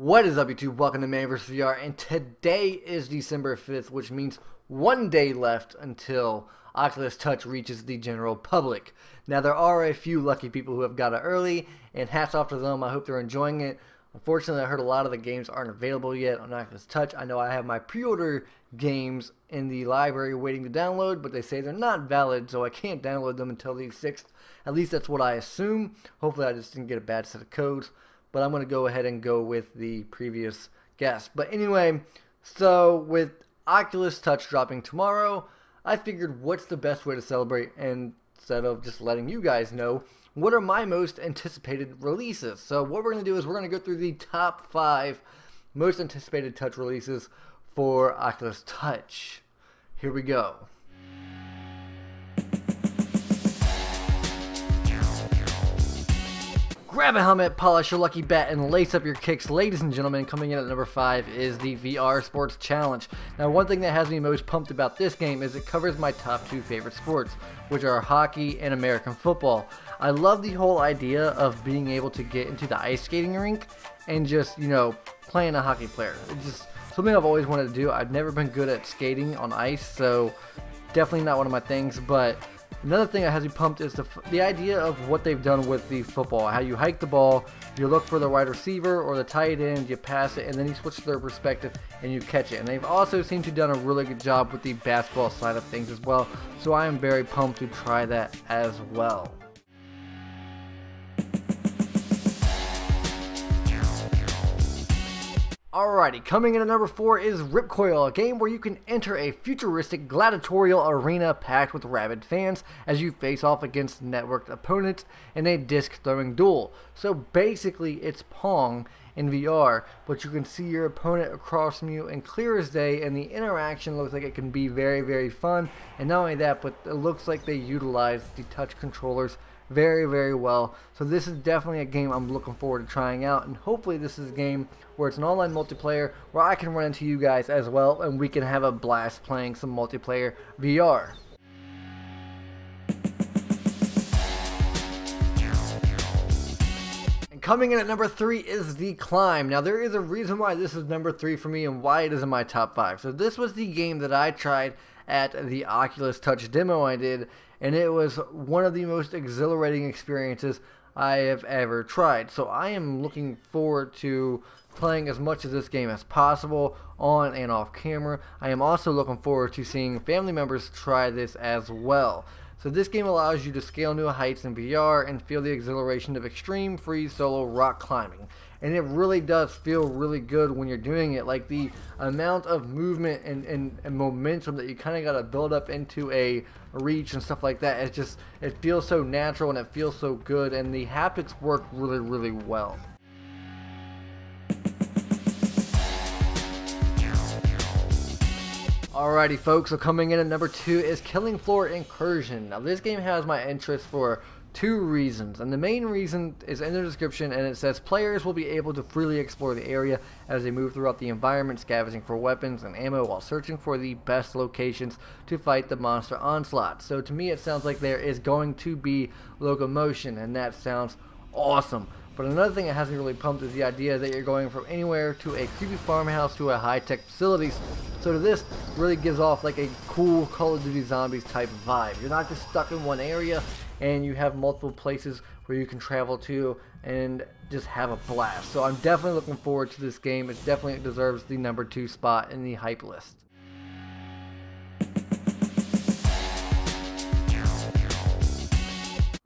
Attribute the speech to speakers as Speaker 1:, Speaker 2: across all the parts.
Speaker 1: What is up, YouTube? Welcome to MANvsVR, and today is December 5th, which means one day left until Oculus Touch reaches the general public. Now, there are a few lucky people who have got it early, and hats off to them. I hope they're enjoying it. Unfortunately, I heard a lot of the games aren't available yet on Oculus Touch. I know I have my pre-order games in the library waiting to download, but they say they're not valid, so I can't download them until the 6th. At least that's what I assume. Hopefully, I just didn't get a bad set of codes. But I'm going to go ahead and go with the previous guess. But anyway, so with Oculus Touch dropping tomorrow, I figured what's the best way to celebrate, and instead of just letting you guys know, what are my most anticipated releases. So what we're going to do is we're going to go through the top 5 most anticipated Touch releases for Oculus Touch. Here we go. Grab a helmet, polish your lucky bat, and lace up your kicks. Ladies and gentlemen, coming in at number 5 is the VR Sports Challenge. Now, one thing that has me most pumped about this game is it covers my top 2 favorite sports, which are hockey and American football. I love the whole idea of being able to get into the ice skating rink and just, playing a hockey player. It's just something I've always wanted to do. I've never been good at skating on ice, so definitely not one of my things, but another thing that has me pumped is the idea of what they've done with the football. How you hike the ball, you look for the wide receiver or the tight end, you pass it, and then you switch to their perspective and you catch it. And they've also seemed to have done a really good job with the basketball side of things as well. So I am very pumped to try that as well. Alrighty, coming in at number 4 is Coil, a game where you can enter a futuristic gladiatorial arena packed with rabid fans as you face off against networked opponents in a disc-throwing duel. So basically, it's Pong in VR, but you can see your opponent across from you and clear as day, and the interaction looks like it can be very, very fun. And not only that, but it looks like they utilize the touch controllers very, very well. So this is definitely a game I'm looking forward to trying out, and hopefully this is a game where it's an online multiplayer where I can run into you guys as well and we can have a blast playing some multiplayer VR. And coming in at number 3 is The Climb. Now, there is a reason why this is number 3 for me and why it is in my top 5. So this was the game that I tried at the Oculus Touch demo I did, and it was one of the most exhilarating experiences I have ever tried. So I am looking forward to playing as much of this game as possible on and off camera. I am also looking forward to seeing family members try this as well. So this game allows you to scale new heights in VR and feel the exhilaration of extreme free solo rock climbing. And it really does feel really good when you're doing it. Like the amount of movement and momentum that you kind of got to build up into a reach and stuff like that. It feels so natural and it feels so good, and the haptics work really, really well. Alrighty folks, so coming in at number 2 is Killing Floor Incursion. Now this game has my interest for 2 reasons, and the main reason is in the description, and it says players will be able to freely explore the area as they move throughout the environment, scavenging for weapons and ammo while searching for the best locations to fight the monster onslaught. So to me it sounds like there is going to be locomotion, and that sounds awesome. But another thing that has me really pumped is the idea that you're going from anywhere to a creepy farmhouse to a high-tech facilities. So this really gives off like a cool Call of Duty Zombies type vibe. You're not just stuck in one area, and you have multiple places where you can travel to and just have a blast. So I'm definitely looking forward to this game. It definitely deserves the number 2 spot in the hype list.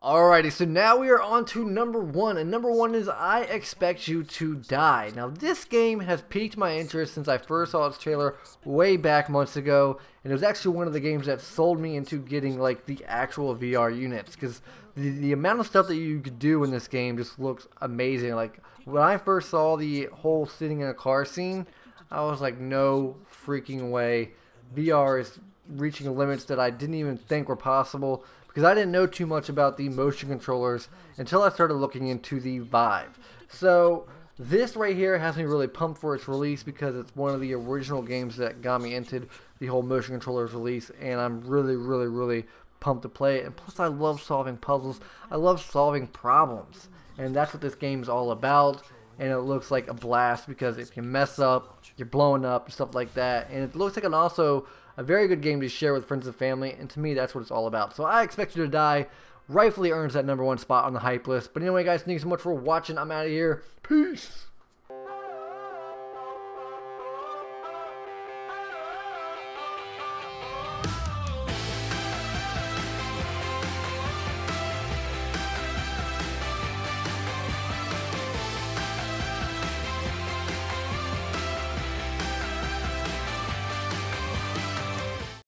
Speaker 1: Alrighty, so now we are on to number 1, and number 1 is I Expect You to Die. Now this game has piqued my interest since I first saw its trailer way back months ago, and it was actually one of the games that sold me into getting like the actual VR units, because the amount of stuff that you could do in this game just looks amazing. Like when I first saw the whole sitting in a car scene, I was like, no freaking way. VR is reaching limits that I didn't even think were possible, because I didn't know too much about the motion controllers until I started looking into the Vive. So this right here has me really pumped for its release, because it's one of the original games that got me into the whole motion controllers release, and I'm really, really, really pumped to play it. And plus I love solving puzzles. I love solving problems, and that's what this game is all about. and it looks like a blast because if you mess up, you're blowing up, stuff like that. And it looks like also a very good game to share with friends and family, and to me, that's what it's all about. So I Expect You to Die rightfully earns that #1 spot on the hype list. But anyway, guys, thank you so much for watching. I'm out of here. Peace.